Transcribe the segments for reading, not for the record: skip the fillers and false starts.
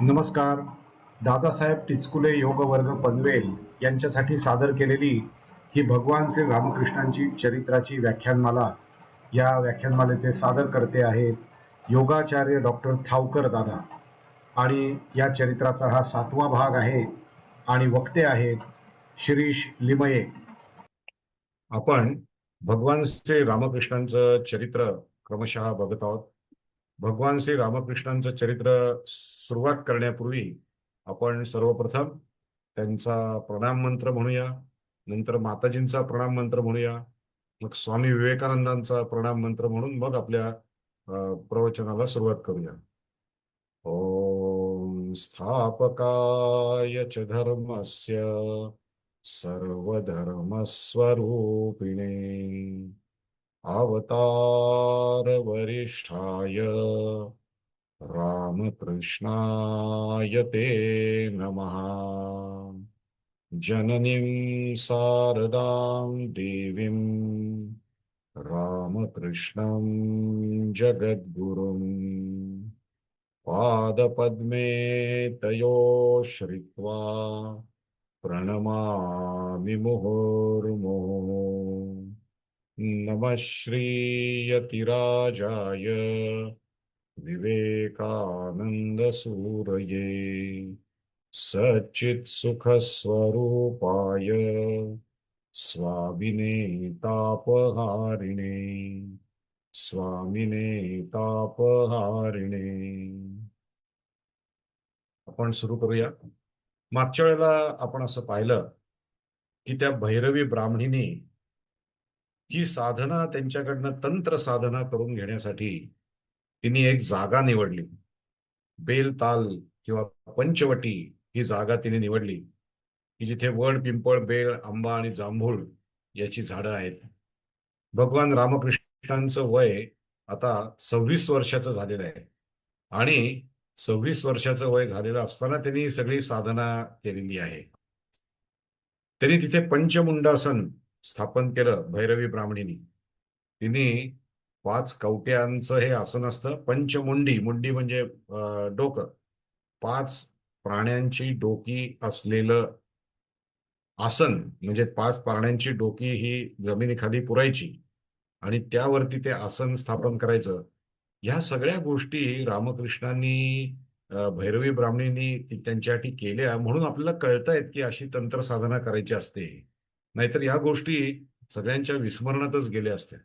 नमस्कार. दादासाहेब टिचकुले योग वर्ग पनवेल यांच्यासाठी सादर केलेली ही भगवान श्री रामकृष्णांची चरित्राची व्याख्यानमाला. या व्याख्यानमालेचे सादर करते आहेत योगाचार्य डॉक्टर थावकर दादा आणि या चरित्राचा हा 7वा भाग आहे आणि वक्ते आहेत शिरीष लिमये. आपण भगवान श्री रामकृष्णांचं चरित्र क्रमशः बघत आहोत. भगवान श्री रामकृष्णांचं चरित्र सुरुवात करण्यापूर्वी आपण सर्वप्रथम त्यांचा प्रणाम मंत्र म्हणूया, नंतर माताजींचा प्रणाम मंत्र म्हणूया, मग स्वामी विवेकानंदांचा प्रणाम मंत्र म्हणून मग आपल्या प्रवचनाला सुरुवात करूया. ओम स्थापकाय च धर्मस्य सर्वधर्मस्वरूपिणे अवतार वरिष्ठाय रामकृष्णाय ते नमः. जननीं शारदां देवीं रामकृष्णं जगद्गुरुं पादपद्मे तयो श्रित्वा प्रणमामि मुहुर्मुहुः. नमः श्रीयतिराजाय विवेकानन्दसूरये सच्चित्सुखस्वरूपाय स्वामिने तापहारिणे स्वामिने तापहारिणे. आपण सुरू करूया. मागच्या वेळेला आपण असं पाहिलं की त्या भैरवी ब्राह्मणीने ही साधना त्यांच्याकडनं तंत्र साधना करून घेण्यासाठी तिने एक जागा निवडली. बेलताल किंवा पंचवटी ही जागा तिने निवडली की जिथे वड, पिंपळ, बेल, आंबा आणि जांभूळ याची झाडं आहेत. भगवान रामकृष्णांचं वय आता 26 वर्षाचं झालेलं आहे आणि 26 वर्षाचं वय झालेलं असताना त्यांनी सगळी साधना केलेली आहे. त्यांनी तिथे पंचमुंडासन स्थापन केलं. भैरवी ब्राह्मणीने तिने 5 कवट्यांचं हे आसन असतं. पंचमुंडी, मुंडी म्हणजे डोकं, 5 प्राण्यांची डोकी असलेलं आसन, म्हणजे 5 प्राण्यांची डोकी ही जमिनीखाली पुरायची आणि त्यावरती ते आसन स्थापन करायचं. ह्या सगळ्या गोष्टी रामकृष्णांनी भैरवी ब्राह्मणींनी त्यांच्यासाठी केल्या म्हणून आपल्याला कळतायत की अशी तंत्र साधना करायची असते. नाहीतर या गोष्टी सगळ्यांच्या विस्मरणातच गेल्या असत्या.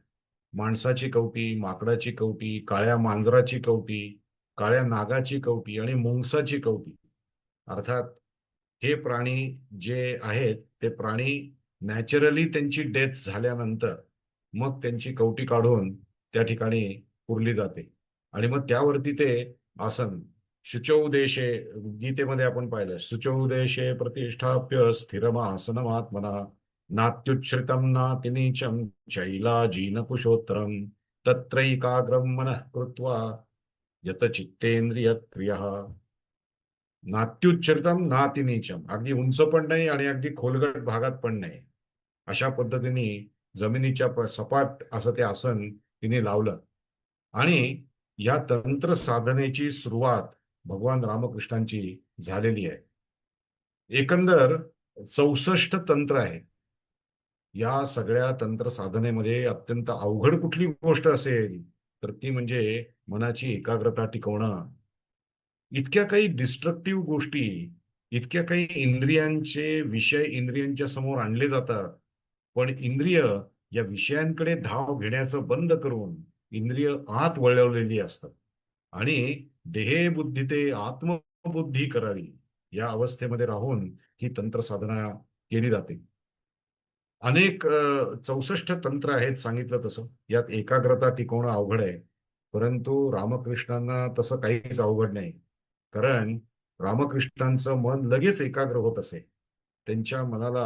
माणसाची कवटी, माकडाची कवटी, काळ्या मांजराची कवटी, काळ्या नागाची कवटी आणि मुंगसाची कवटी. अर्थात हे प्राणी जे आहेत ते प्राणी नॅचरली त्यांची डेथ झाल्यानंतर मग त्यांची कवटी काढून त्या ठिकाणी पुरली जाते आणि मग त्यावरती ते आसन शुचौ देशे, गीतेमध्ये आपण पाहिलं, शुचौ देशे प्रतिष्ठाप्य स्थिरमासनमात्मना नात्युच्छ्रितम नातिनीचम शैलाजीन कुशोत्तरम तत्रैकाग्रम मनः कृत्वा यतचित्तेंद्रिय क्रियः. नात्युच्छ्रितम नातिनीचम, अगदी उंच पण नाही आणि अगदी खोलगट भागात पण नाही, अशा पद्धतीने जमिनीच्या सपाट असं ते आसन तिने लावलं. आणि या तंत्र साधनेची सुरुवात भगवान रामकृष्णांची झालेली आहे. एकंदर 64 तंत्र आहे. या सगळ्या तंत्र साधनेमध्ये अत्यंत अवघड कुठली गोष्ट असेल तर ती म्हणजे मनाची एकाग्रता टिकवणं. इतक्या काही डिस्ट्रक्टिव्ह गोष्टी, इतक्या काही इंद्रियांचे विषय इंद्रियांच्या समोर आणले जातात, पण इंद्रिय या विषयांकडे धाव घेण्याचं बंद करून इंद्रिय आत वळवलेली असतात आणि देहे बुद्धी ते आत्मबुद्धी करावी या अवस्थेमध्ये राहून ही तंत्र साधना केली जाते. अनेक 64 तंत्र आहेत सांगितलं तसं. यात एकाग्रता टिकवणं अवघड आहे, परंतु रामकृष्णांना तसं काहीच अवघड नाही. कारण रामकृष्णांचं मन लगेच एकाग्र होत असे. त्यांच्या मनाला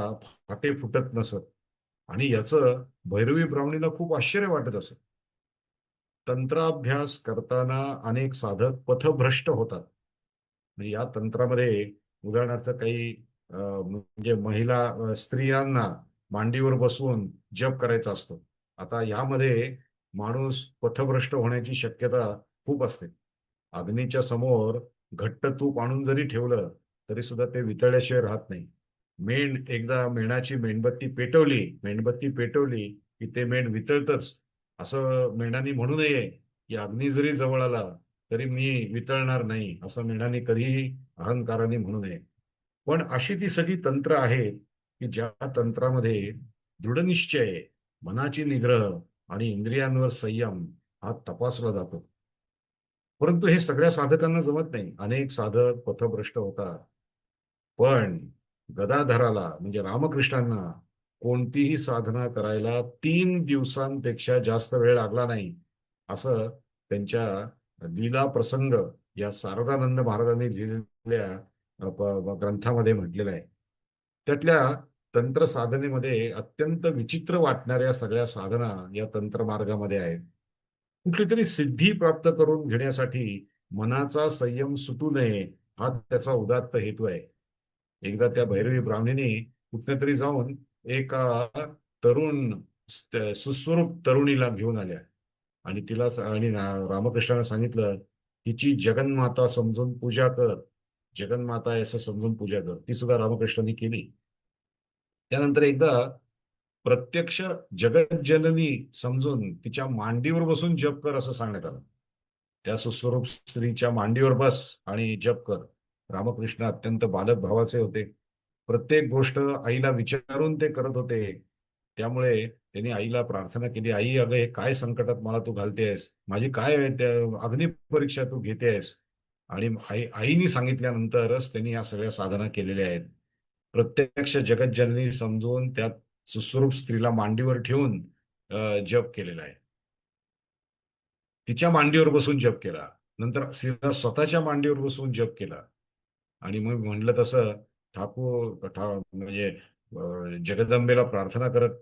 फाटे फुटत नसत आणि याचं भैरवी ब्राह्मणीला खूप आश्चर्य वाटत असत. तंत्राभ्यास करताना अनेक साधक पथभ्रष्ट होतात. म्हणजे या तंत्रामध्ये उदाहरणार्थ काही म्हणजे महिला स्त्रियांना मांडीवर बसवून जप करायचा असतो. आता यामध्ये माणूस पथभ्रष्ट होण्याची शक्यता खूप असते. अग्नीच्या समोर घट्ट तूप आणून जरी ठेवलं तरी सुद्धा ते वितळल्याशिवाय राहत नाही. एकदा मेणाची मेणबत्ती पेटवली की ते मेण वितळतच. असं मेणाने म्हणू नये की अग्नी जरी जवळ आला तरी मी वितळणार नाही, असं मेणाने कधीही अहंकाराने म्हणू नये. पण अशी ती सगळी तंत्र आहेत की ज्या तंत्रामध्ये दृढनिश्चय, मनाची निग्रह आणि इंद्रियांवर संयम हा तपासला जातो. परंतु हे सगळ्या साधकांना जमत नाही. अनेक साधक पथभ्रष्ट होतात. पण गदाधराला म्हणजे रामकृष्णांना कोणतीही साधना करायला 3 दिवसांपेक्षा जास्त वेळ लागला नाही, असं त्यांच्या लीला प्रसंग या शारदानंद महाराजांनी लिहिलेल्या ग्रंथामध्ये म्हटलेलं आहे. त्यातल्या तंत्र साधनेमध्ये अत्यंत विचित्र वाटणाऱ्या सगळ्या साधना या तंत्र मार्गामध्ये आहेत. कुठली तरी सिद्धी प्राप्त करून घेण्यासाठी मनाचा संयम सुटू नये, हा त्याचा उदात्त हेतू आहे. एकदा त्या भैरवी ब्राह्मणीने कुठे तरी जाऊन एका तरुण सुस्वरूप तरुणीला घेऊन आल्या आणि रामकृष्णाने सांगितलं, तिची जगन्माता समजून पूजा कर. जगन्माता आहे असं समजून पूजा कर. ती सुद्धा रामकृष्णांनी केली. त्यानंतर एकदा प्रत्यक्ष जगज्जननी समजून तिच्या मांडीवर बसून जप कर असं सांगण्यात आलं. त्या सुस्वरूप स्त्रीच्या मांडीवर बस आणि जप कर. रामकृष्ण अत्यंत बालक भावाचे होते. प्रत्येक गोष्ट आईला विचारून ते करत होते. त्यामुळे त्यांनी आईला प्रार्थना केली, आई अगं हे काय संकटात मला तू घालतेस, माझी काय अग्निपरीक्षा तू घेतेस. आणि आईनी सांगितल्यानंतरच त्यांनी या सगळ्या साधना केलेल्या आहेत. प्रत्यक्ष जगज्जननी समजून त्यात सुस्वरूप स्त्रीला मांडीवर ठेवून जप केलेला आहे. तिच्या मांडीवर बसून जप केला. नंतर स्त्रीला स्वतःच्या मांडीवर बसून जप केला. आणि मग म्हटलं तसं म्हणजे जगदंबेला प्रार्थना करत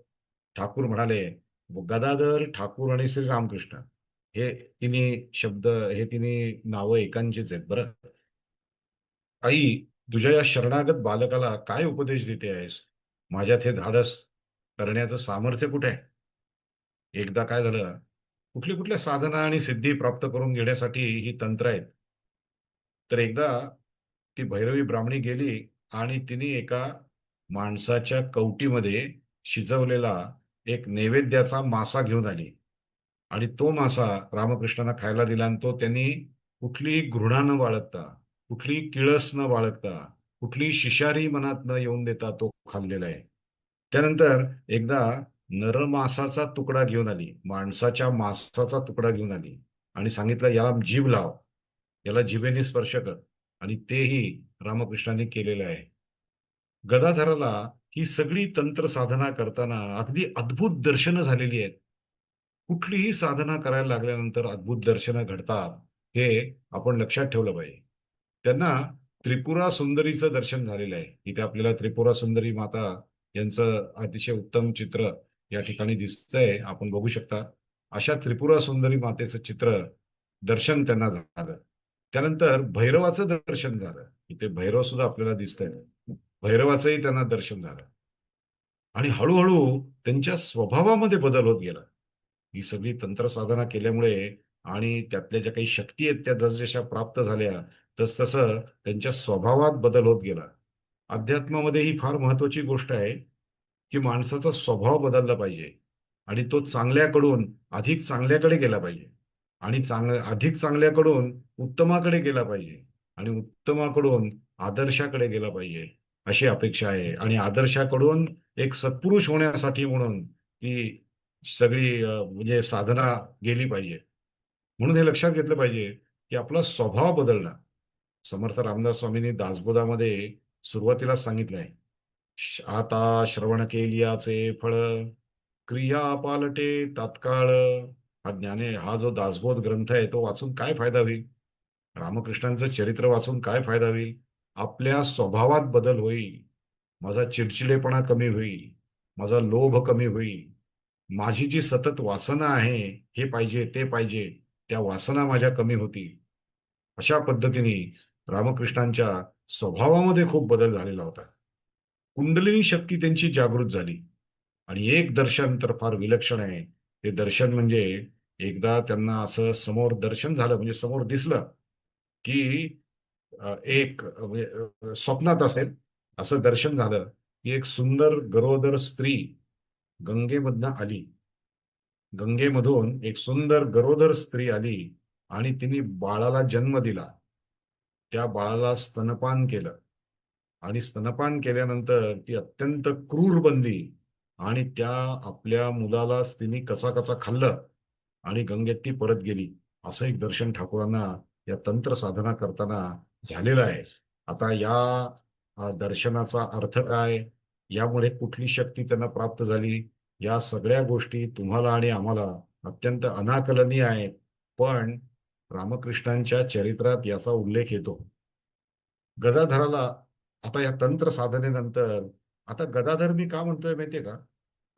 ठाकूर म्हणाले, गदाधर, ठाकूर आणि श्री रामकृष्ण हे तिन्ही नावं एकांचीच आहेत बरं. आई, तुझ्या या शरणागत बालकाला काय उपदेश देते आहेस? माझ्यात हे धाडस करण्याचं सामर्थ्य कुठे आहे? एकदा काय झालं, कुठली कुठल्या साधना आणि सिद्धी प्राप्त करून घेण्यासाठी ही तंत्र आहेत. तर एकदा ती भैरवी ब्राह्मणी गेली आणि तिने एका माणसाच्या कवटीमध्ये शिजवलेला एक नैवेद्याचा मासा घेऊन आली आणि तो मासा रामकृष्णांना खायला दिला आणि तो त्यांनी कुठलीही घृणा न बाळगता, कुठलीही किळस न बाळगता, कुठलीही शिशारी मनात न येऊन देता तो खाल्लेला आहे. त्यानंतर एकदा नरमासाचा तुकडा घेऊन आली, माणसाच्या मांसाचा तुकडा घेऊन आली आणि सांगितलं, याला जीभ लाव, याला जिभेने स्पर्श कर. आणि तेही रामकृष्णांनी केलेलं आहे. गदाधराला ही सगळी तंत्र साधना करताना अगदी अद्भुत दर्शनं झालेली आहेत. कुठलीही साधना करायला लागल्यानंतर अद्भुत दर्शनं घडतात, हे आपण लक्षात ठेवलं पाहिजे. त्यांना त्रिपुरा सुंदरीचं दर्शन झालेलं आहे. इथे आपल्याला त्रिपुरा सुंदरी माता यांचं अतिशय उत्तम चित्र या ठिकाणी दिसतंय, आपण बघू शकता. अशा त्रिपुरा सुंदरी मातेचं दर्शन त्यांना झालं. त्यानंतर भैरवाचं दर्शन झालं. इथे भैरव सुद्धा आपल्याला दिसतंय. भैरवाचंही त्यांना दर्शन झालं. आणि हळूहळू त्यांच्या स्वभावामध्ये बदल होत गेला. ही सगळी तंत्रसाधना केल्यामुळे आणि त्यातल्या ज्या काही शक्ती आहेत त्या जसजशा प्राप्त झाल्या, तसतसं त्यांच्या स्वभावात बदल होत गेला. अध्यात्मामध्ये ही फार महत्वाची गोष्ट आहे की माणसाचा स्वभाव बदलला पाहिजे आणि तो चांगल्याकडून अधिक चांगल्याकडे गेला पाहिजे आणि अधिक चांगल्याकडून उत्तमाकडे गेला पाहिजे आणि उत्तमाकडून आदर्शाकडे गेला पाहिजे, अशी अपेक्षा आहे. आणि आदर्शाकडून एक सत्पुरुष होण्यासाठी म्हणून ती सगळी म्हणजे साधना गेली पाहिजे. म्हणून हे लक्षात घेतलं पाहिजे की आपला स्वभाव बदलला. समर्थ रामदास स्वामींनी दासबोधामध्ये सुरुवातीला सांगितलंय, आता श्रवण केलियाचे फळ, क्रिया पालटे तात्काळ. हा जो दासबोध ग्रंथ आहे तो वाचून काय फायदा होईल? रामकृष्णांचं चरित्र वाचून काय फायदा होईल? आपल्या स्वभावात बदल होईल. माझा चिडचिडेपणा कमी होईल, माझा लोभ कमी होईल, माझी जी सतत वासना आहे, हे पाहिजे ते पाहिजे, त्या वासना माझ्या कमी होतील. अशा पद्धतीने रामकृष्णांच्या स्वभावामध्ये खूप बदल झालेला होता. कुंडलिनी शक्ती त्यांची जागृत झाली. आणि एक दर्शन तर फार विलक्षण आहे. ते दर्शन म्हणजे एकदा त्यांना असं समोर दर्शन झालं, म्हणजे समोर दिसलं की एक स्वप्नात असेल असं दर्शन झालं की एक सुंदर गरोदर स्त्री गंगेमधनं आली. गंगेमधून एक सुंदर गरोदर स्त्री आली आणि तिने बाळाला जन्म दिला. त्या बाळाला स्तनपान केलं आणि स्तनपान केल्यानंतर ती अत्यंत क्रूर बनली आणि त्या आपल्या मुलाला तिने कचा कचा खाल्लं आणि गंगेत ती परत गेली. असं एक दर्शन ठाकूरांना या तंत्र साधना करताना झालेलं आहे. आता या दर्शनाचा अर्थ काय, यामुळे कुठली शक्ती त्यांना प्राप्त झाली, या सगळ्या गोष्टी तुम्हाला आणि आम्हाला अत्यंत अनाकलनीय आहेत. पण रामकृष्णांच्या चरित्रात याचा उल्लेख येतो. गदाधराला आता या तंत्र साधनेनंतर, आता गदाधर मी का म्हणतोय माहितीये का?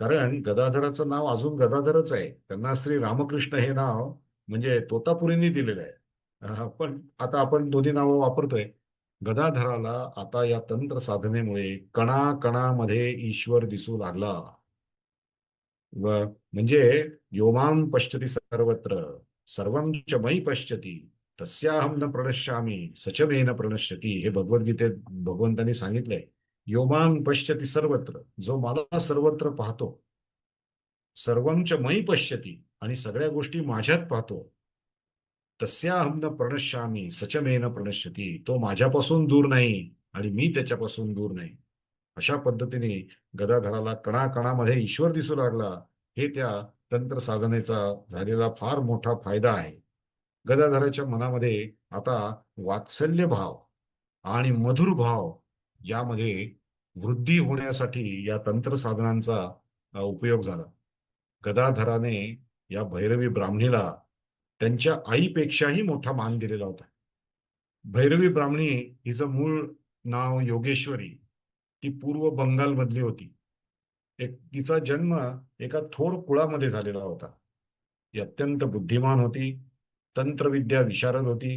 कारण गदाधराचं नाव अजून गदाधरच आहे. त्यांना श्री रामकृष्ण हे नाव म्हणजे तोतापुरींनी दिलेलं आहे. पण आता आपण दोन्ही नावं वापरतोय. गदाधराला आता या तंत्र साधनेमुळे कणाकणामध्ये ईश्वर दिसू लागला. व म्हणजे योमाम पश्यति सर्वत्र सर्वं च मयि पश्यति तस्याहम न प्रणश्यामी सच मे न प्रणश्यति, हे भगवद्गीतेत भगवंतांनी सांगितलंय. योमाम पश्यति सर्वत्र, जो मला सर्वत्र पाहतो. सर्वं च मयि पश्यति, आणि सगळ्या गोष्टी माझ्यात पाहतो. तस्याहम न प्रणश्यामी सच मे न प्रणश्यति, तो माझ्यापासून दूर नाही आणि मी त्याच्यापासून दूर नाही. अशा पद्धतीने गदाधराला कणाकणामध्ये ईश्वर दिसू लागला. हे त्या तंत्र साधनेचा झालेला फार मोठा फायदा आहे. गदाधराच्या मनामध्ये आता वात्सल्य भाव आणि मधुर भाव यामध्ये वृद्धी होण्यासाठी या तंत्र साधनांचा उपयोग झाला. गदाधराने या भैरवी ब्राह्मणीला त्यांच्या आईपेक्षाही मोठा मान दिलेला होता. भैरवी ब्राह्मणी हिचं मूळ नाव योगेश्वरी. ती पूर्व बंगालमधली होती. तिचा जन्म एका थोर कुळामध्ये झालेला होता. ती अत्यंत बुद्धिमान होती. तंत्रविद्या विशारद होती.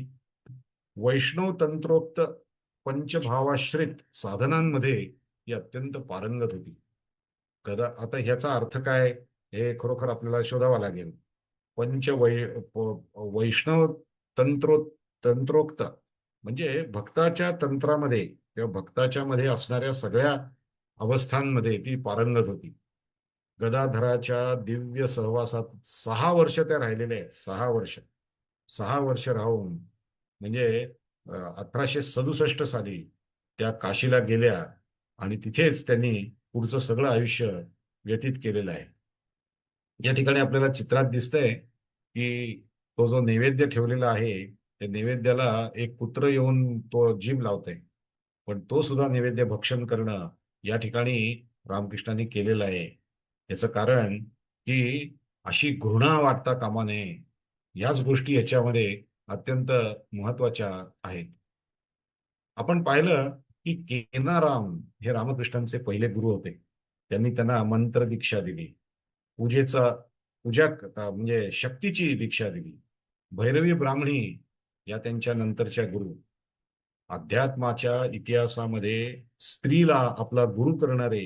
वैष्णव तंत्रोक्त पंचभावाश्रित साधनांमध्ये ती अत्यंत पारंगत होती. आता ह्याचा अर्थ काय, हे खरोखर आपल्याला शोधावा लागेल. वैष्णव तंत्रोक्त म्हणजे भक्ताच्या तंत्रामध्ये किंवा भक्ताच्या मध्ये असणाऱ्या सगळ्या अवस्थांमध्ये ती पारंगत होती. गदाधराच्या दिव्य सहवासात 6 वर्ष त्या राहिलेल्या आहेत. 6 वर्ष. 6 वर्ष राहून म्हणजे 1867 साली त्या काशीला गेल्या आणि तिथेच त्यांनी पुढचं सगळं आयुष्य व्यतीत केलेलं आहे. या ठिकाणी आपल्याला चित्रात दिसतंय की तो जो नैवेद्य ठेवलेला आहे, त्या नैवेद्याला एक कुत्र येऊन तो जीभ लावतंय. पण तो सुद्धा नैवेद्य भक्षण करणं या ठिकाणी रामकृष्णांनी केलेलं आहे. याचं कारण की अशी घृणा वाटता कामा नये. याच गोष्टी याच्यामध्ये अत्यंत महत्वाच्या आहेत. आपण पाहिलं की केनाराम हे रामकृष्णांचे पहिले गुरु होते. त्यांनी त्यांना मंत्र दीक्षा दिली. पूजेचा म्हणजे शक्तीची दीक्षा दिली. भैरवी ब्राह्मणी या त्यांच्या नंतरच्या गुरु. अध्यात्माच्या इतिहासामध्ये स्त्रीला आपला गुरु करणारे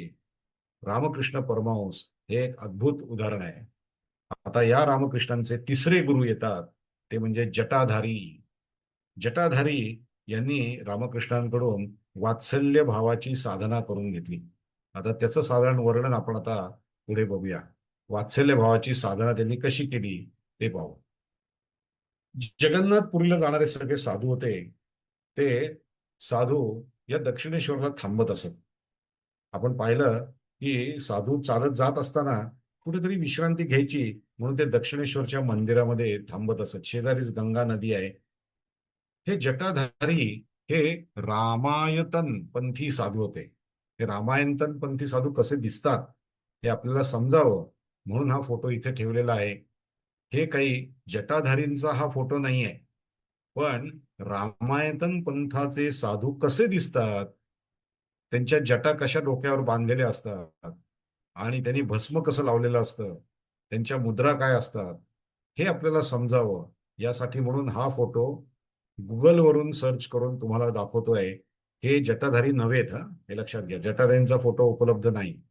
रामकृष्ण परमहंस हे एक अद्भुत उदाहरण आहे. आता या रामकृष्णांचे तिसरे गुरु येतात, ते म्हणजे जटाधारी. जटाधारी यांनी रामकृष्णांकडून वात्सल्य भावाची साधना करून घेतली. आता त्याचं साधारण वर्णन आपण आता पुढे बघूया. वात्सल्य भावाची साधना त्यांनी कशी केली ते पाहू. जगन्नाथपुरीला जाणारे सगळे साधू होते, ते साधू या दक्षिणेश्वरला थांबत असत. आपण पाहिलं की साधू चालत जात असताना कुठेतरी विश्रांती घ्यायची म्हणून ते दक्षिणेश्वरच्या मंदिरामध्ये थांबत असत. शेजारीच गंगा नदी आहे. हे जटाधारी हे रामायतन पंथी साधू होते. हे रामायणतन पंथी साधू कसे दिसतात हे आपल्याला समजावं म्हणून हा फोटो इथे ठेवलेला आहे. हे काही जटाधारींचा हा फोटो नाही आहे, पण रामायतन पंथाचे साधू कसे दिसतात, त्यांच्या जटा कशा डोक्यावर बांधलेल्या असतात आणि त्यांनी भस्म कसं लावलेलं असतं, त्यांच्या मुद्रा काय असतात, हे आपल्याला समजावं यासाठी म्हणून हा फोटो गुगलवरून सर्च करून तुम्हाला दाखवतोय. हे जटाधारी नव्हेत, हा, हे लक्षात घ्या. जटाधारींचा फोटो उपलब्ध नाही.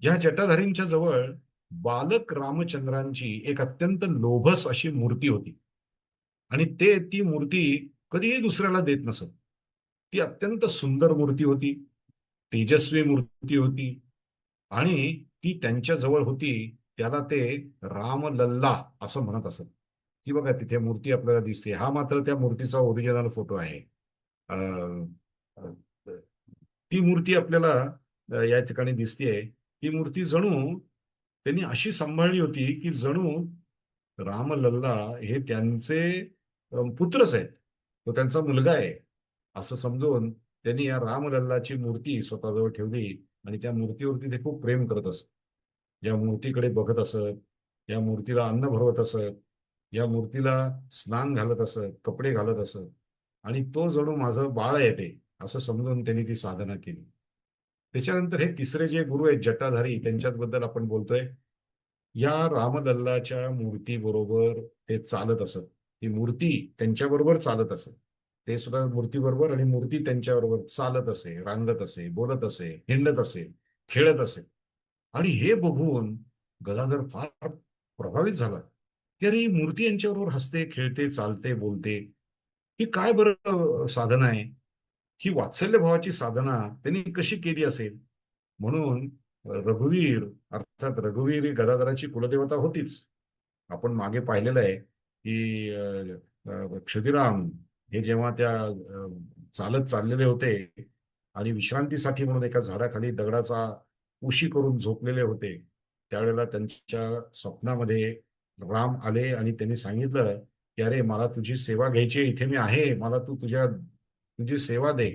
या जटाधारींच्या जवळ बालक रामचंद्रांची एक अत्यंत लोभस अशी मूर्ती होती आणि ती मूर्ती कधीही दुसऱ्याला देत नसत. ती अत्यंत सुंदर मूर्ती होती, तेजस्वी मूर्ती होती. आणि ती त्यांच्या जवळ होती, त्याला ते रामलल्ला असं म्हणत असत. की बघा तिथे मूर्ती आपल्याला दिसते, हा मात्र त्या मूर्तीचा ओरिजिनल फोटो आहे. अं, अं, ती मूर्ती आपल्याला या ठिकाणी दिसतेय. ती मूर्ती जणू त्यांनी अशी सांभाळली होती की जणू रामलल्ला हे त्यांचे पुत्रच आहेत, तो त्यांचा मुलगा आहे असं समजून त्यांनी या रामलल्लाची मूर्ती स्वतःजवळ ठेवली. आणि त्या मूर्तीवरती ते खूप प्रेम करत असत. या मूर्तीकडे बघत असत, या मूर्तीला अन्न भरवत असत, या मूर्तीला स्नान घालत असत, कपडे घालत असत. आणि तो जणू माझं बाळ आहे ते, असं समजून त्यांनी ती साधना केली. त्याच्यानंतर हे तिसरे जे गुरु आहेत जटाधारी, त्यांच्याबद्दल आपण बोलतोय. या रामलल्लाच्या मूर्तीबरोबर ते चालत असत. ती मूर्ती त्यांच्याबरोबर चालत असत. ते सुद्धा मूर्तीबरोबर, आणि मूर्ती त्यांच्याबरोबर चालत असे, रांगत असे, बोलत असे, हिंडत असे, खेळत असे. आणि हे बघून गदाधर फार प्रभावित झाला की अरे ही मूर्ती यांच्याबरोबर हसते, खेळते, चालते, बोलते. ही काय बरं साधना आहे? ही वात्सल्य भावाची साधना त्यांनी कशी केली असेल? म्हणून रघुवीर, अर्थात रघुवीर ही गदाधराची कुलदेवता होतीच. आपण मागे पाहिलेलं आहे की क्षुदिराम हे जेव्हा त्या चालत चाललेले होते आणि विश्रांतीसाठी म्हणून एका झाडाखाली दगडाचा उशी करून झोपलेले होते, त्यावेळेला त्यांच्या स्वप्नामध्ये राम आले आणि त्यांनी सांगितलं की अरे मला तुझी सेवा घ्यायची आहे, इथे मी आहे, मला तू तुझी सेवा दे.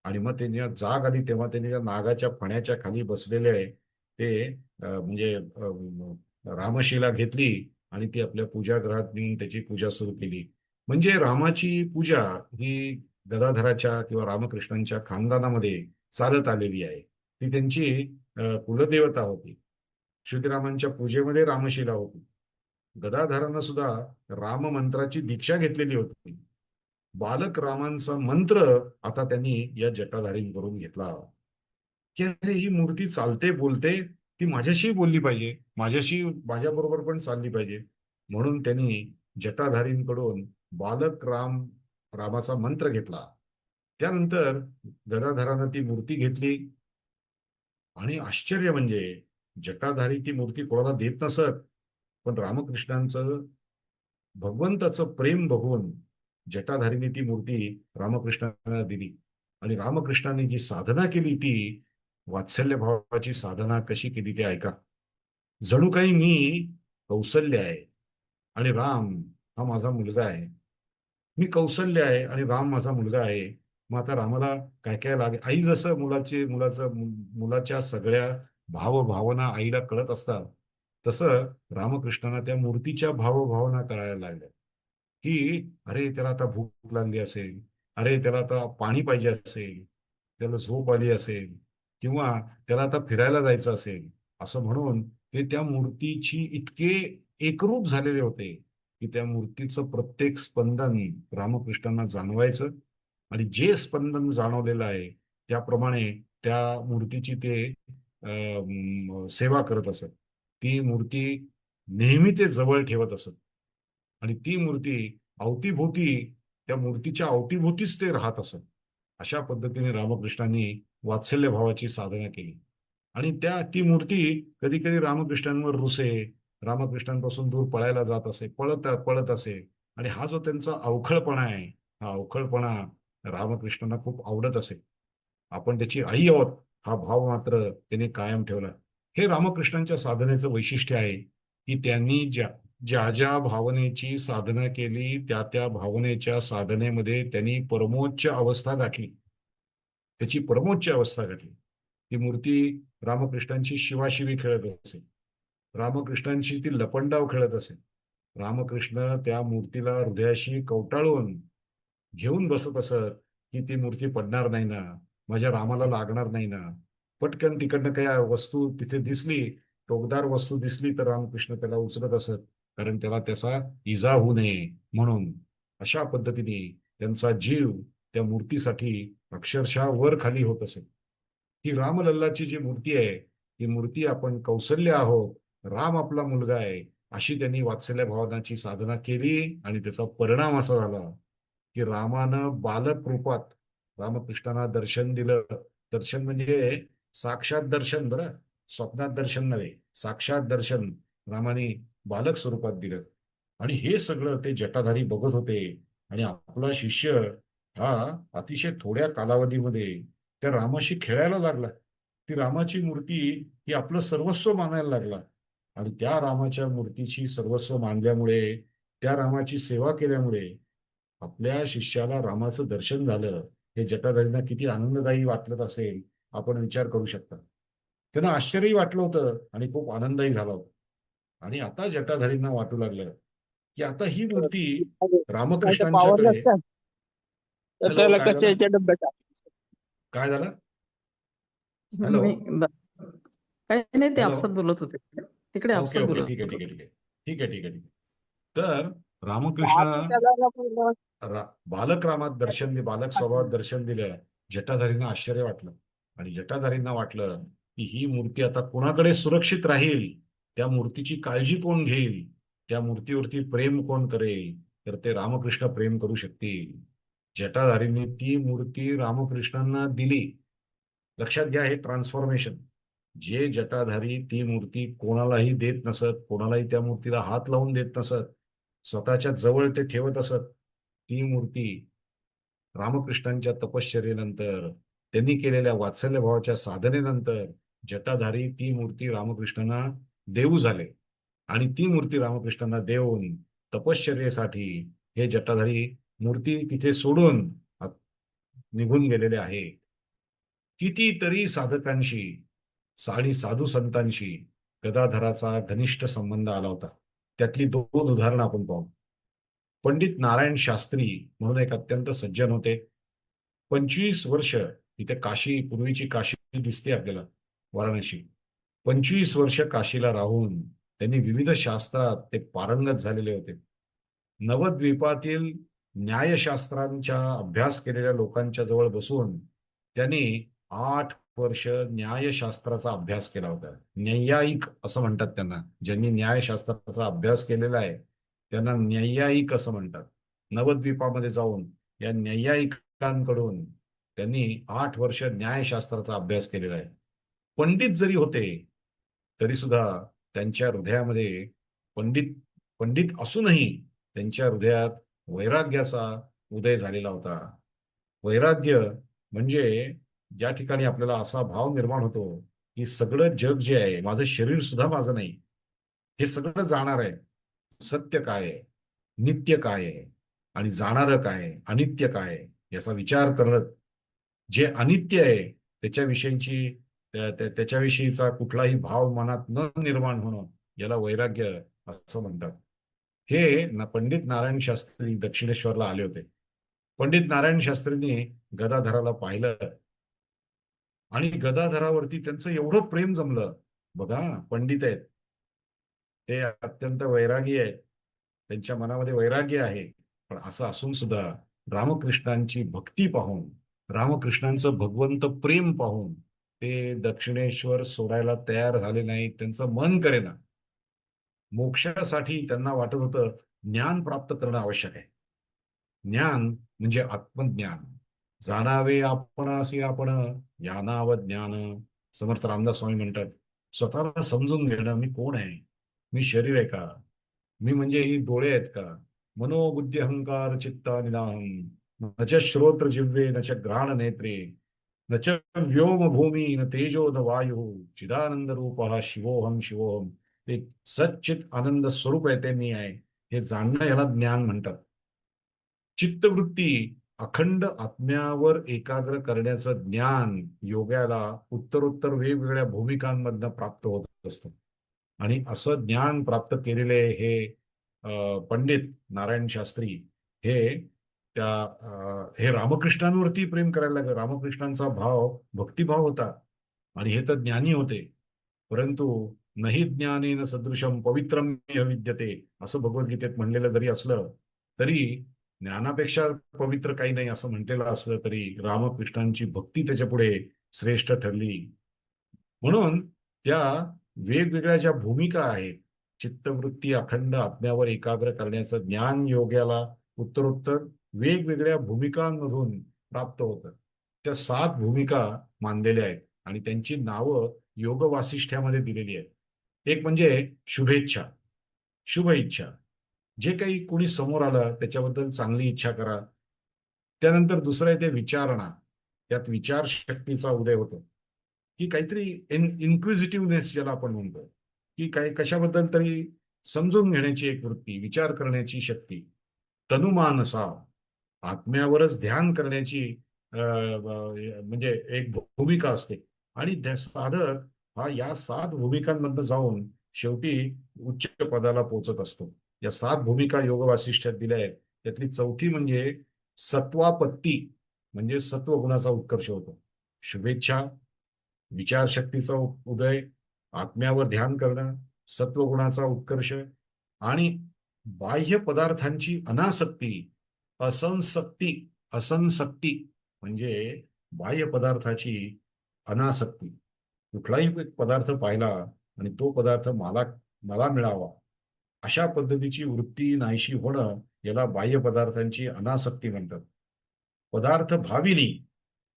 आणि मग त्यांनी जाग आली तेव्हा त्यांनी त्या नागाच्या फण्याच्या खाली बसलेले आहे ते म्हणजे रामशिला घेतली आणि ती आपल्या पूजागृहात नेऊन त्याची पूजा सुरू केली. म्हणजे रामाची पूजा ही गदाधराच्या किंवा रामकृष्णांच्या खानदानामध्ये चालत आलेली आहे. ती त्यांची कुलदेवता होती. श्रीरामांच्या पूजेमध्ये रामशिला होती. गदाधरांना सुद्धा राम मंत्राची दीक्षा घेतलेली होती. बालक रामांचा मंत्र आता त्यांनी या जटाधारींकडून घेतला की अरे ही मूर्ती चालते, बोलते, ती माझ्याशी बोलली पाहिजे, माझ्याशी माझ्या बरोबर पण चालली पाहिजे. म्हणून त्यांनी जटाधारींकडून बालक रामाचा मंत्र घेतला. त्यानंतर गदाधरानं ती मूर्ती घेतली. आणि आश्चर्य म्हणजे जटाधारी ती मूर्ती कोणाला देत नसत, पण रामकृष्णांचं भगवंताचं प्रेम बघून जटाधारीने ती मूर्ती रामकृष्णांना दिली. आणि रामकृष्णांनी जी साधना केली ती वात्सल्य भावाची साधना कशी केली ते ऐका. जणू काही मी कौसल्य आहे आणि राम हा माझा मुलगा आहे. मी कौशल्य आहे आणि राम माझा मुलगा आहे. मग आता रामाला काय काय लागे, आई जसं मुलाच्या सगळ्या भावभावना आईला कळत असतात, तसं रामकृष्णांना त्या मूर्तीच्या भावभावना कळायला लागल्या. की अरे त्याला आता भूक लागली असेल, अरे त्याला आता पाणी पाहिजे असेल, त्याला झोप आली असेल, किंवा त्याला आता फिरायला जायचं असेल, असं म्हणून ते त्या मूर्तीची इतके एकरूप झालेले होते की त्या मूर्तीचं प्रत्येक स्पंदन रामकृष्णांना जाणवायचं. आणि जे स्पंदन जाणवलेलं आहे त्याप्रमाणे त्या मूर्तीची ते सेवा करत असत. ती मूर्ती नेहमी ते जवळ ठेवत असत. आणि ती मूर्ती अवतीभोवती, त्या मूर्तीच्या अवतीभोवतीच ते राहत असत. अशा पद्धतीने रामकृष्णांनी वात्सल्य भावाची साधना केली. आणि ती मूर्ती कधी कधी रामकृष्णांवर रुसे, रामकृष्णांपासून दूर पळायला जात असे, पळत पळत असे. आणि हा जो त्यांचा अवखळपणा आहे, हा अवखळपणा रामकृष्णांना खूप आवडत असे. आपण त्याची आई आहोत हा भाव मात्र त्याने कायम ठेवला. हे रामकृष्णांच्या साधनेचं वैशिष्ट्य आहे की त्यांनी ज्या ज्या भावनेची साधना केली त्या त्या भावनेच्या साधनेमध्ये त्यांनी परमोच्च अवस्था गाठली. त्याची परमोच्च अवस्था घडली. ती मूर्ती रामकृष्णांची शिवाशिवी खेळत असे, रामकृष्णांची ती लपंडाव खेळत असे. रामकृष्ण त्या मूर्तीला हृदयाशी कवटाळून घेऊन बसत असत की ती मूर्ती पडणार नाही ना, माझ्या रामाला लागणार नाही ना. पटकन तिकडनं काही वस्तू तिथे दिसली, टोकदार वस्तू दिसली तर रामकृष्ण त्याला उचलत असत, कारण त्याला त्याचा इजा होऊ नये म्हणून. अशा पद्धतीने त्यांचा जीव त्या मूर्तीसाठी अक्षरशः वर खाली होत असेल. ही रामलल्लाची जी मूर्ती आहे, ही मूर्ती आपण कौशल्य आहोत, राम आपला मुलगा आहे, अशी त्यांनी वात्सल्य भावनाची साधना केली. आणि त्याचा परिणाम असा झाला की रामानं बालक रूपात रामकृष्णांना दर्शन दिलं. दर्शन म्हणजे साक्षात दर्शन, बरं, स्वप्नात दर्शन नव्हे, साक्षात दर्शन रामाने बालक स्वरूपात दिलं. आणि हे सगळं ते जटाधारी बघत होते. आणि आपला शिष्य हा अतिशय थोड्या कालावधीमध्ये त्या रामाशी खेळायला लागला. ती रामाची मूर्ती ही आपलं सर्वस्व मानायला लागला. आणि त्या रामाच्या मूर्तीची सर्वस्व मानल्यामुळे, त्या रामाची सेवा केल्यामुळे आपल्या शिष्याला रामाचं दर्शन झालं. हे जटाधारींना किती आनंददायी वाटलं असेल, आपण विचार करू शकता. त्यांना आश्चर्यही वाटलं होतं आणि खूप आनंदही झाला होता. आणि आता जटाधारींना वाटू लागलं की आता ही मूर्ती नाही तर पावर रामकृष्णांच्याकडे. नसतं तर हॅलो, त्याला काय झालं? कचऱ्याच्या डब्यात काय झालं? हॅलो. नाही काही नाही, ते हॅलो. आपसात बोलत होते. तिकडे ओके आपसात ओके, ठीक आहे बोलत ठीक होते. आहे ठीक आहे. ठीक आहे ठीक आहे ठीक आहे. तर रामकृष्ण आपण त्याला बोललो. बालक रामात दर्शन बालक स्वभावात दर्शन दिलं. जटाधारींना आश्चर्य वाटलं. आणि जटाधारींना वाटलं की ही मूर्ती आता कोणाकडे सुरक्षित राहील, त्या मूर्तीची काळजी कोण घेईल, त्या मूर्तीवरती प्रेम कोण करेल, तर ते रामकृष्ण प्रेम करू शकतील. जटाधारींनी ती मूर्ती रामकृष्णांना दिली. लक्षात घ्या, हे ट्रान्सफॉर्मेशन. जे जटाधारी ती मूर्ती कोणालाही देत नसत, कोणालाही त्या मूर्तीला हात लावून देत नसत, स्वतःच्या जवळ ते ठेवत असत, ती मूर्ती रामकृष्णांच्या तपश्चर्येनंतर, त्यांनी केलेल्या वात्सल्यभावाच्या साधनेनंतर जटाधारी ती मूर्ती रामकृष्णांना देऊ झाले. आणि ती मूर्ती रामकृष्णांना देऊन तपश्चर्येसाठी हे जटाधारी मूर्ती तिथे सोडून निघून गेलेले आहे. कितीतरी साधकांशी आणि साधू संतांशी गदाधराचा घनिष्ठ संबंध आला होता. त्यातली दोन उदाहरणं आपण पाहू. पंडित नारायण शास्त्री म्हणून एक अत्यंत सज्जन होते. 25 वर्ष इथे काशी, पूर्वीची काशी दिसते आपल्याला, वाराणसी. 25 वर्ष काशीला राहून त्यांनी विविध शास्त्रात ते पारंगत झालेले होते. नवद्वीपातील न्यायशास्त्रांचा अभ्यास केलेल्या लोकांच्या जवळ बसून त्यांनी 8 वर्ष न्यायशास्त्राचा अभ्यास केला होता. न्यायिक असं म्हणतात त्यांना. ज्यांनी न्यायशास्त्राचा अभ्यास केलेला आहे त्यांना न्यायिक असं म्हणतात. नवद्वीपामध्ये जाऊन या न्यायिकांकडून त्यांनी 8 वर्ष न्यायशास्त्राचा अभ्यास केलेला आहे. पंडित जरी होते तरी सुद्धा त्यांच्या हृदयामध्ये, पंडित पंडित असूनही त्यांच्या हृदयात वैराग्याचा उदय झालेला होता. वैराग्य म्हणजे ज्या ठिकाणी आपल्याला असा भाव निर्माण होतो की सगळं जग जे आहे, माझं शरीर सुद्धा माझं नाही, हे सगळं जाणार आहे. सत्य काय आहे, नित्य काय आहे, आणि जाणारं काय आहे, अनित्य काय आहे, याचा विचार करत जे अनित्य आहे त्याच्याविषयीची त्याच्याविषयीचा कुठलाही भाव मनात न निर्माण होणं, याला वैराग्य असं म्हणतात. हे पंडित नारायण शास्त्री दक्षिणेश्वरला आले होते. पंडित नारायण शास्त्रींनी गदाधराला पाहिलं आणि गदाधरावरती त्यांचं एवढं प्रेम जमलं. बघा, पंडित आहेत, ते अत्यंत वैरागी आहेत, त्यांच्या मनामध्ये वैराग्य आहे. पण असं असून सुद्धा रामकृष्णांची भक्ती पाहून, रामकृष्णांचं भगवंत प्रेम पाहून ते दक्षिणेश्वर सोडायला तयार झाले नाही. त्यांचं मन करेना. मोक्षासाठी त्यांना वाटत होतं ज्ञान प्राप्त करणं आवश्यक आहे. ज्ञान म्हणजे आत्मज्ञान. जाणावे आपणासी आपण, ज्ञानाव ज्ञान. समर्थ रामदास स्वामी म्हणतात, स्वतःला समजून घेणं, मी कोण आहे, मी शरीर आहे का, मी म्हणजे ही डोळे आहेत का, मनोबुद्धी अहंकार चित्ता निदाहम, न च श्रोत्र जिव्हे न च घ्राण नेत्रे, न च व्योम भूमी न तेजो न वायू, चिदानंद रूप हा शिवोहम शिवोहम. ते सच्चित आनंद स्वरूप आहे, ते मी आहे, हे जाणणं याला ज्ञान म्हणतात. चित्तवृत्ती अखंड आत्म्यावर एकाग्र करण्याचं ज्ञान योग्याला उत्तरोत्तर वेगवेगळ्या भूमिकांमधनं प्राप्त होत असतं. आणि असं ज्ञान प्राप्त केलेले हे पंडित नारायण शास्त्री हे हे रामकृष्णांवरती प्रेम करायला लागले. रामकृष्णांचा भाव भक्तिभाव होता. आणि हे तर ज्ञानी होते. परंतु नाही ज्ञानेन सदृशम पवित्रम विद्यते, असं भगवद्गीतेत म्हणलेलं जरी असलं तरी, ज्ञानापेक्षा पवित्र काही नाही असं म्हटलेलं असलं तरी, रामकृष्णांची भक्ती त्याच्या पुढे श्रेष्ठ ठरली. म्हणून त्या वेगवेगळ्या ज्या भूमिका आहेत, चित्तवृत्ती अखंड आत्म्यावर एकाग्र करण्याचं ज्ञान योग्याला उत्तरोत्तर वेगवेगळ्या भूमिकांमधून प्राप्त होतं. त्या 7 भूमिका मानलेल्या आहेत आणि त्यांची नावं योग वासिष्ठ्यामध्ये दिलेली आहेत. एक म्हणजे शुभेच्छा, शुभ इच्छा. जे काही कोणी समोर आलं त्याच्याबद्दल चांगली इच्छा करा. त्यानंतर दुसरं आहे ते विचारणा. त्यात विचार शक्तीचा उदय होतो, की काहीतरी इन्क्विजिटिव्हनेस ज्याला आपण म्हणतो, की काही कशाबद्दल तरी समजून घेण्याची एक वृत्ती, विचार करण्याची शक्ती. तनुमानसा, आत्म्यावरच ध्यान करण्याची म्हणजे एक भूमिका असते. आणि साधक हा या 7 भूमिकांमधनं जाऊन शेवटी उच्च पदाला पोहोचत असतो. या 7 भूमिका योग वासिष्ठ्यात दिल्या आहेत. त्यातली चौथी म्हणजे सत्वापत्ती, म्हणजे सत्वगुणाचा उत्कर्ष होतो. शुभेच्छा, विचारशक्तीचा उदय, आत्म्यावर ध्यान करणं, सत्वगुणाचा उत्कर्ष आणि बाह्य पदार्थांची अनासक्ती, असंसक्ती. असंसक्ती म्हणजे बाह्य पदार्थाची अनासक्ती. कुठलाही एक पदार्थ पाहिला आणि तो पदार्थ मला मला मिळावा, अशा पद्धतीची वृत्ती नाहीशी होणं याला बाह्य पदार्थांची अनासक्ती म्हणतात. पदार्थ भाविनी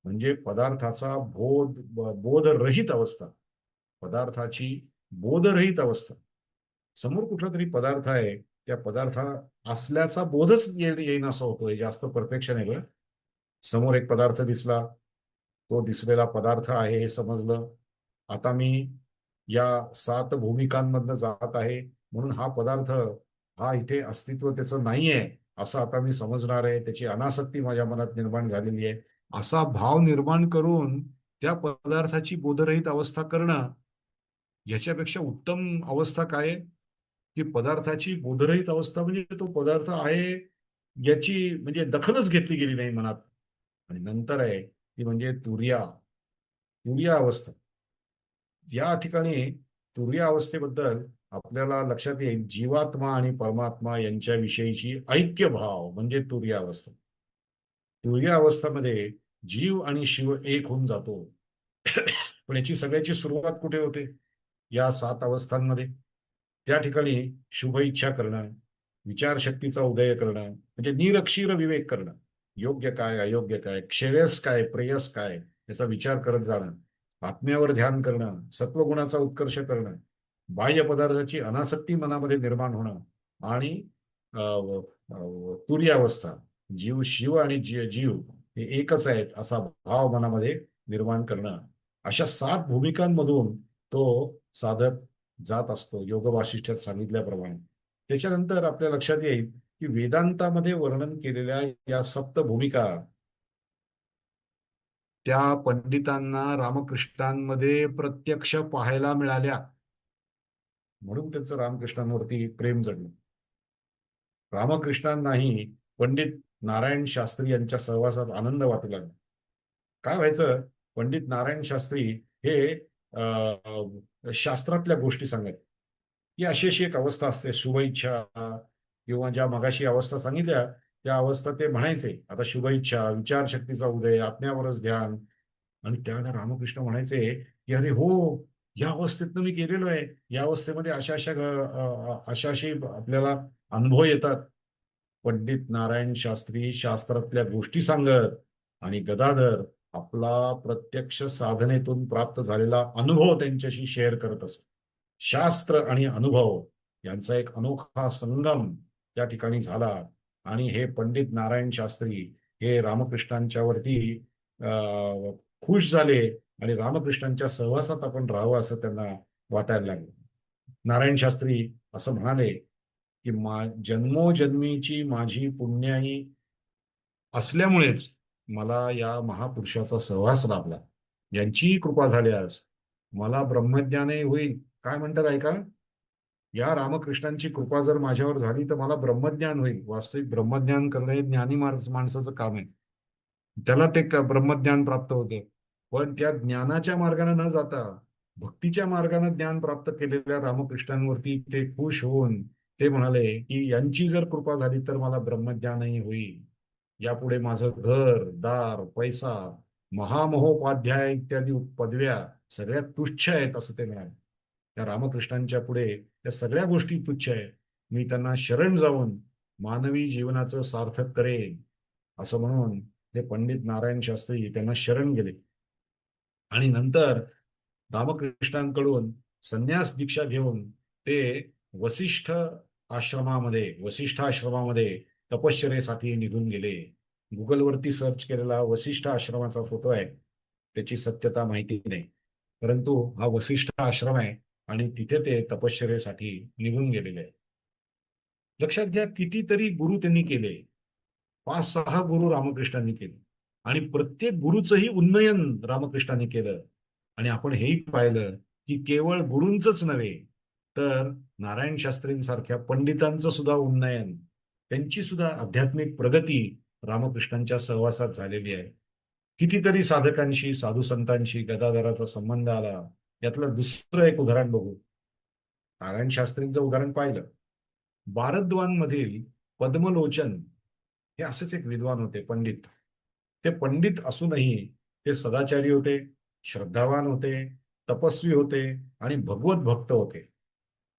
म्हणजे पदार्थाचा बोधरहित अवस्था. पदार्थाची बोधरहित अवस्था. समोर कुठला तरी पदार्थ आहे, त्या पदार्थ असल्याचा बोधच येईन असं होतोय. जास्त परफेक्शन आहे बरं. समोर एक पदार्थ दिसला, तो दिसलेला पदार्थ आहे हे समजलं. आता मी या 7 भूमिकांमधनं जात आहे, म्हणून हा पदार्थ, हा इथे अस्तित्व त्याचं नाहीये असं आता मी समजणार आहे. त्याची अनासक्ती माझ्या मनात निर्माण झालेली आहे. असा भाव निर्माण करून त्या पदार्थाची बोधरहित अवस्था करणं, याच्यापेक्षा उत्तम अवस्था काय आहे? की पदार्थाची बोधरहित अवस्था म्हणजे तो पदार्थ आहे याची म्हणजे दखलच घेतली गेली नाही मनात. आणि नंतर आहे ती म्हणजे तुर्या, तुर्या अवस्था. या ठिकाणी तुर्या अवस्थेबद्दल आपल्याला लक्षात येईल, जीवात्मा आणि परमात्मा यांच्याविषयीची ऐक्यभाव म्हणजे तुर्या अवस्था. तुर्या अवस्थामध्ये जीव आणि शिव एक होऊन जातो. पण याची सगळ्याची सुरुवात कुठे होते? या 7 अवस्थांमध्ये. त्या ठिकाणी शुभ इच्छा करणं, विचारशक्तीचा उदय करणं, म्हणजे निरक्षीर विवेक करणं. योग्य काय, अयोग्य काय, श्रेयस काय, प्रेयस काय, याचा विचार करत जाणं. आत्म्यावर ध्यान करणं, सत्वगुणाचा उत्कर्ष करणं, बाह्य पदार्थाची अनासक्ती मनामध्ये निर्माण होणं आणि तुर्यावस्था, जीव शिव आणि जीव हे एकच आहेत असा भाव मनामध्ये निर्माण करणं. अशा 7 भूमिकांमधून तो साधक जात असतो योग वासिष्ठ्यात सांगितल्याप्रमाणे. त्याच्यानंतर आपल्या लक्षात येईल की वेदांतामध्ये वर्णन केलेल्या या 7 भूमिका त्या पंडितांना रामकृष्णांमध्ये प्रत्यक्ष पाहायला मिळाल्या, म्हणून त्यांचं रामकृष्णांवरती प्रेम जडलं. रामकृष्णांनाही पंडित नारायण शास्त्री यांच्या सहवासात आनंद वाटू लागला. काय व्हायचं? पंडित नारायण शास्त्री हे शास्त्रातल्या गोष्टी सांगत, की अशी अशी एक अवस्था असते, शुभ इच्छा, किंवा ज्या मगाशी अवस्था सांगितल्या त्या अवस्था ते म्हणायचे. आता शुभ इच्छा, विचारशक्तीचा उदय, आत्म्यावरच ध्यान. आणि त्याला रामकृष्ण म्हणायचे की अरे हो, या अवस्थेतनं मी गेलेलो आहे. या अवस्थेमध्ये अशा अशा अशा अशी आपल्याला अनुभव येतात. पंडित नारायण शास्त्री शास्त्रातल्या गोष्टी सांगत आणि गदाधर आपला प्रत्यक्ष साधनेतून प्राप्त झालेला अनुभव त्यांच्याशी शेअर करत असत. शास्त्र आणि अनुभव यांचा एक अनोखा संगम त्या ठिकाणी झाला. आणि हे पंडित नारायण शास्त्री हे रामकृष्णांच्या वरती खुश झाले आणि रामकृष्णांच्या सहवासात आपण राहावं असं त्यांना वाटायला लागलं. नारायण शास्त्री असं म्हणाले की जन्मोजन्मीची माझी पुण्याई असल्यामुळेच मला या महापुरुषाचा सहवास लाभला. यांचीही कृपा झाल्यास मला ब्रह्मज्ञानही होईल. काय म्हणतात ऐका, या रामकृष्णांची कृपा जर माझ्यावर झाली तर मला ब्रह्मज्ञान होईल. वास्तविक ब्रह्मज्ञान करणं हे ज्ञानी माणसाचं काम आहे. त्याला ते ब्रह्मज्ञान प्राप्त होते. पण त्या ज्ञानाच्या मार्गाने न जाता भक्तीच्या मार्गाने ज्ञान प्राप्त केलेल्या रामकृष्णांवरती ते खुश होऊन ते म्हणाले की यांची जर कृपा झाली तर मला ब्रह्मज्ञानही होईल. यापुढे माझं घर दार पैसा महामहोपाध्याय इत्यादी पदव्या सगळ्या तुच्छ आहेत असं ते म्हणाले. त्या रामकृष्णांच्या पुढे त्या सगळ्या गोष्टी तुच्छ आहेत. मी त्यांना शरण जाऊन मानवी जीवनाचं सार्थक करेन. असं म्हणून ते पंडित नारायण शास्त्री त्यांना शरण गेले. आणि नंतर रामकृष्णांकडून संन्यास दीक्षा घेऊन ते वसिष्ठ आश्रमामध्ये तपश्चर्येसाठी निघून गेले. गुगलवरती सर्च केलेला वसिष्ठ आश्रमाचा फोटो आहे. त्याची सत्यता माहिती नाही, परंतु हा वसिष्ठ आश्रम आहे आणि तिथे ते तपश्चर्येसाठी निघून गेलेले आहे. लक्षात घ्या, कितीतरी गुरु त्यांनी केले. 5-6 गुरु रामकृष्णांनी केले आणि प्रत्येक गुरुचंही उन्नयन रामकृष्णांनी केलं. आणि आपण हेही पाहिलं की केवळ गुरूंचंच नव्हे, तर नारायण शास्त्रींसारख्या पंडितांचं सुद्धा उन्नयन, त्यांची सुद्धा आध्यात्मिक प्रगती रामकृष्णांच्या सहवासात झालेली आहे. कितीतरी साधकांशी, साधू संतांशी गदाधराचा संबंध आला. यातलं दुसरं एक उदाहरण बघू. नारायण शास्त्रींचं उदाहरण पाहिलं. भारद्वाजमधील पद्मलोचन हे असेच एक विद्वान होते, पंडित. ते पंडित असूनही ते सदाचारी होते, श्रद्धावान होते, तपस्वी होते आणि भगवत भक्त होते.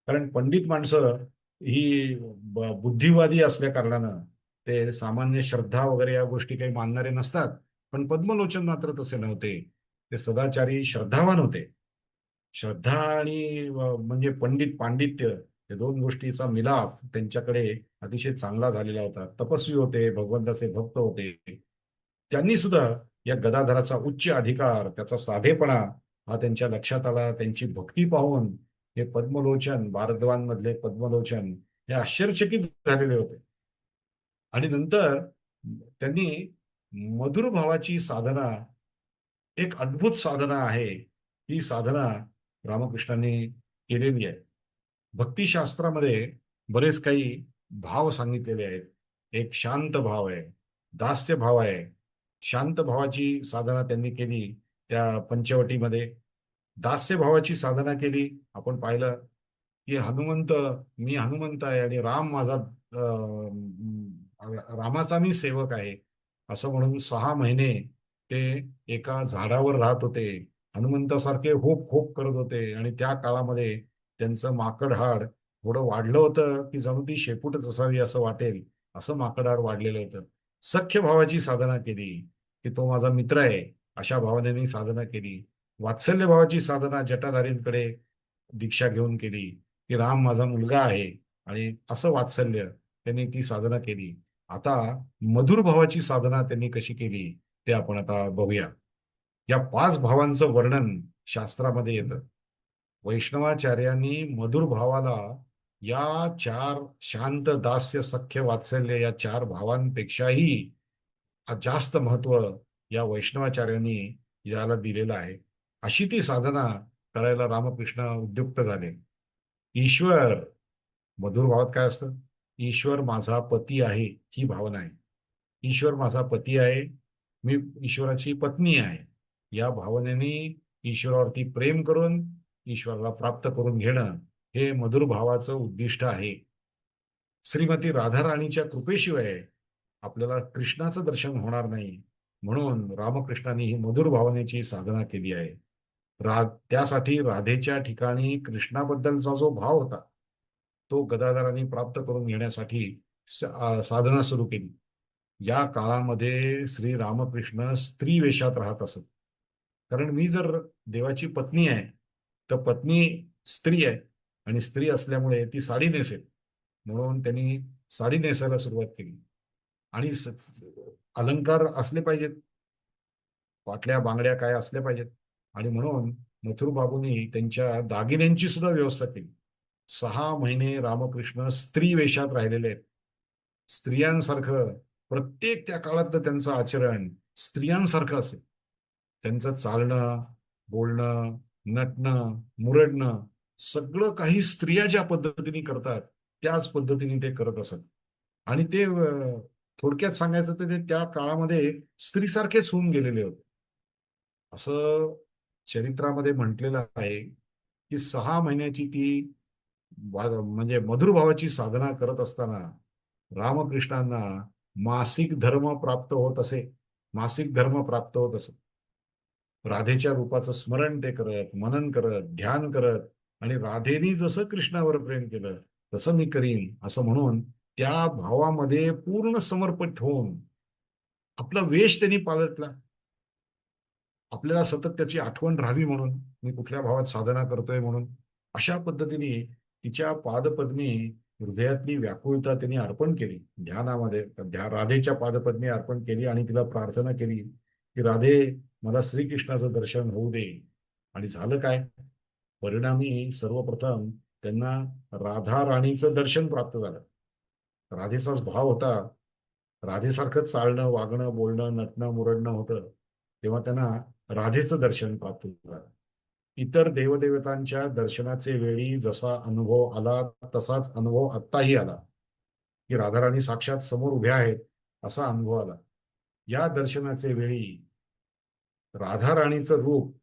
कारण पंडित माणसं ही बुद्धिवादी असल्या कारणानं ते सामान्य श्रद्धा वगैरे या गोष्टी काही मानणारे नसतात. पण पद्मलोचन मात्र तसे नव्हते. ते सदाचारी, श्रद्धावान होते. श्रद्धा आणि म्हणजे पांडित्य या दोन गोष्टीचा मिलाफ त्यांच्याकडे अतिशय चांगला झालेला होता. तपस्वी होते, भगवंताचे भक्त होते. त्यांनी सुद्धा या गदाधराचा उच्च अधिकार, त्याचा साधेपणा हा त्यांच्या लक्षात आला. त्यांची भक्ती पाहून हे पद्मलोचन, भारद्वाजमधले पद्मलोचन हे आश्चर्यचकित झालेले होते. आणि नंतर त्यांनी मधुर भावाची साधना, एक अद्भुत साधना आहे, ही साधना रामकृष्णांनी केलेली आहे. भक्तिशास्त्रामध्ये बरेच काही भाव सांगितलेले आहेत. एक शांत भाव आहे, दास्य भाव आहे. शांत भावाची साधना त्यांनी केली त्या पंचवटीमध्ये. दास्य भावाची साधना केली. आपण पाहिलं की मी हनुमंत आहे आणि रामाचा मी सेवक आहे, असं म्हणून 6 महिने ते एका झाडावर राहत होते. हनुमंतासारखे होप होप करत होते आणि त्या काळामध्ये त्यांचं माकड हाड थोडं वाढलं होतं की जणू ती शेपूटच असावी असं वाटेल, असं माकड हाड वाढलेलं होतं. सख्य भावाची साधना केली की तो माझा मित्र आहे, अशा भावनेने साधना केली. वात्सल्य भावाची साधना जटाधारींकडे दीक्षा घेऊन केली की राम माझा मुलगा आहे, आणि असं वात्सल्य त्यांनी ती साधना केली. आता मधुर भावाची साधना त्यांनी कशी केली ते आपण आता बघूया. या 5 भावांचं वर्णन शास्त्रामध्ये येतं. वैष्णवाचार्यांनी मधुर भावाला या 4 शांत, दास्य, सख्य, वात्सल्य या 4 भावांपेक्षाही जास्त महत्व या वैष्णवाचार्यांनी याला दिलेलं आहे. अशी ती साधना करायला रामकृष्ण उद्युक्त झाले. ईश्वर, मधुर भावात काय असतं? ईश्वर माझा पती आहे, ही भावना आहे. ईश्वर माझा पती आहे, मी ईश्वराची पत्नी आहे, या भावनेने ईश्वरावरती प्रेम करून ईश्वराला प्राप्त करून घेणं हे मधुर भावाचं उद्दिष्ट आहे. श्रीमती राधाराणीच्या कृपेशिवाय आपल्याला कृष्णाचं दर्शन होणार नाही, म्हणून रामकृष्णांनी ही मधुर भावनेची साधना केली आहे. त्यासाठी राधेच्या ठिकाणी कृष्णाबद्दलचा जो भाव होता तो गदाधरांनी प्राप्त करून घेण्यासाठी साधना सुरू केली. या काळामध्ये श्री रामकृष्ण स्त्री वेशात राहत असत. कारण मी जर देवाची पत्नी आहे, तर पत्नी स्त्री आहे आणि स्त्री असल्यामुळे ती साडी नेसेल, म्हणून त्यांनी साडी नेसायला सुरुवात केली. आणि अलंकार असले पाहिजेत, पाटल्या बांगड्या काय असल्या पाहिजेत. आणि म्हणून मथुरबाबूंनी त्यांच्या दागिन्यांची सुद्धा व्यवस्था केली. 6 महिने रामकृष्ण स्त्री वेशात राहिलेले आहेत. स्त्रियांसारखं प्रत्येक त्या काळातलं त्यांचं आचरण स्त्रियांसारखं असेल. त्यांचं चालणं, बोलणं, नटणं, मुरडणं सगळं काही स्त्रिया ज्या पद्धतीने करतात त्याच पद्धतीने ते करत असत. आणि ते थोडक्यात सांगायचं तर ते त्या काळामध्ये स्त्रीसारखेच होऊन गेलेले होते. असं चरित्रामध्ये म्हटलेलं आहे की 6 महिन्याची ती म्हणजे मधुर भावाची साधना करत असताना रामकृष्णांना मासिक धर्म प्राप्त होत असे. मासिक धर्म प्राप्त होत असे. राधेच्या रूपाचं स्मरण ते करत, मनन करत, ध्यान करत आणि राधेनी जसं कृष्णावर प्रेम केलं तसं मी करीन असं म्हणून त्या भावामध्ये पूर्ण समर्पित होऊन आपला वेश त्यांनी पालटला. आपल्याला सतत त्याची आठवण राहावी म्हणून, मी कुठल्या भावात साधना करतोय म्हणून, अशा पद्धतीने तिच्या पादपद्मी हृदयातली व्याकुळता त्यांनी अर्पण केली. ध्यानामध्ये राधेच्या पादपद्मी अर्पण केली आणि तिला प्रार्थना केली की राधे, मला श्रीकृष्णाचं दर्शन होऊ दे. आणि झालं काय? परिणामी सर्वप्रथम त्यांना राधा राणीचं दर्शन प्राप्त झालं. राधेचाच भाव होता. राधेसारखंच चालणं, वागणं, बोलणं, नटणं, मुरडणं होतं. तेव्हा त्यांना राधेचं दर्शन प्राप्त झालं. इतर देवदेवतांच्या दर्शनाचे वेळी जसा अनुभव आला तसाच अनुभव आत्ताही आला, की राधाराणी साक्षात समोर उभ्या आहेत असा अनुभव आला. या दर्शनाचे वेळी राधाराणीचं रूप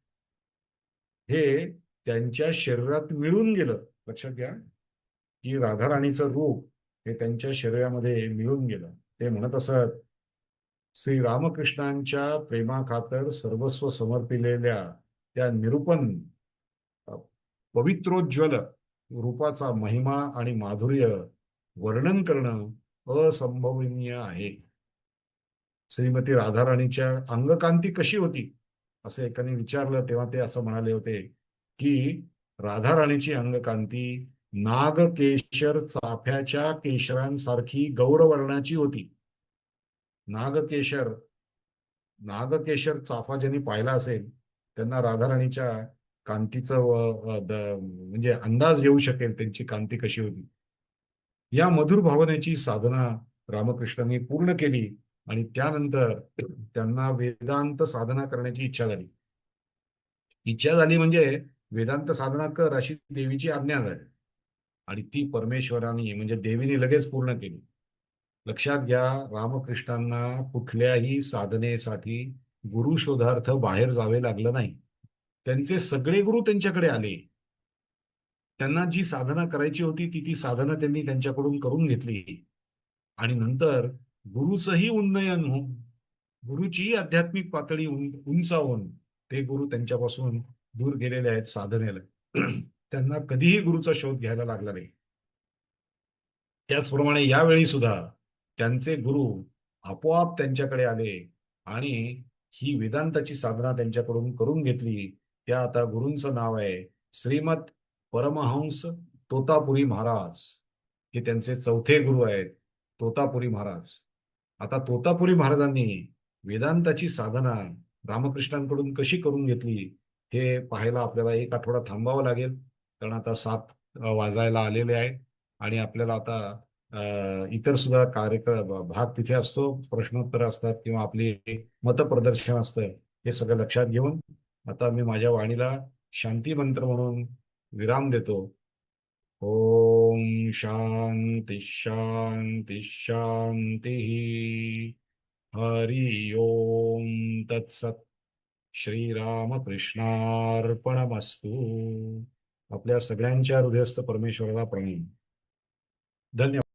हे त्यांच्या शरीरात मिळून गेलं. लक्षात घ्या की राधाराणीचं रूप हे त्यांच्या शरीरामध्ये मिळून गेलं. ते म्हणत असत, श्री रामकृष्णांच्या प्रेमाखातर सर्वस्व समर्पिलेल्या त्या निरूपण अ, पवित्रोज्ज्वल रूपाचा महिमा आणि माधुर्य वर्णन करणं असंभवनीय आहे. श्रीमती राधाराणीच्या अंगकांती कशी होती असं एकाने विचारलं, तेव्हा ते असं म्हणाले होते की राधाराणीची अंगकांती नागकेशर चाफ्याच्या केशरांसारखी गौरवर्णाची होती. नागकेशर नागकेशर चाफा ज्यांनी पाहिला असेल त्यांना राधाराणीच्या कांतीचं म्हणजे अंदाज येऊ शकेल त्यांची कांती कशी होती. या मधुर भावनेची साधना रामकृष्णांनी पूर्ण केली आणि त्यानंतर त्यांना वेदांत साधना करण्याची इच्छा झाली. इच्छा झाली म्हणजे वेदांत साधना कर अशी देवीची आज्ञा झाली आणि ती परमेश्वराने म्हणजे देवीने लगेच पूर्ण केली. लक्षात घ्या, रामकृष्णांना कुठल्याही साधनेसाठी गुरु शोधार्थ बाहेर जावे लागलं नाही. त्यांचे सगळे गुरु त्यांच्याकडे आले. त्यांना जी साधना करायची होती ती ती साधना त्यांनी त्यांच्याकडून करून घेतली. आणि नंतर गुरुचंही उन्नयन होऊन, गुरुची आध्यात्मिक पातळी उंचावून ते गुरु त्यांच्यापासून दूर गेलेले आहेत साधनेला. त्यांना कधीही गुरुचा शोध घ्यायला लागला नाही. त्याचप्रमाणे यावेळी सुद्धा त्यांचे गुरु आपोआप त्यांच्याकडे आले आणि ही वेदांताची साधना त्यांच्याकडून करून घेतली. त्या आता गुरूंचं नाव आहे श्रीमत परमहंस तोतापुरी महाराज. हे त्यांचे चौथे गुरु आहेत, तोतापुरी महाराज. आता तोतापुरी महाराजांनी वेदांताची साधना रामकृष्णांकडून कशी करून घेतली हे पाहायला आपल्याला एक आठवडा थांबावं लागेल. कारण आता 7 वाजायला आलेले आहेत आणि आपल्याला आता इतर सुद्धा कार्यक्रम भाग तिथे असतो, प्रश्नोत्तर असतात किंवा आपली मतप्रदर्शन असतं. हे सगळं लक्षात घेऊन आता मी माझ्या वाणीला शांती मंत्र म्हणून विराम देतो. ओम शांती शांती शांती. हरि ओम तत्सत. श्रीरामकृष्णार्पणमस्तु. आपल्या सगळ्यांच्या हृदयस्थ परमेश्वराला प्रणाम. धन्यवाद.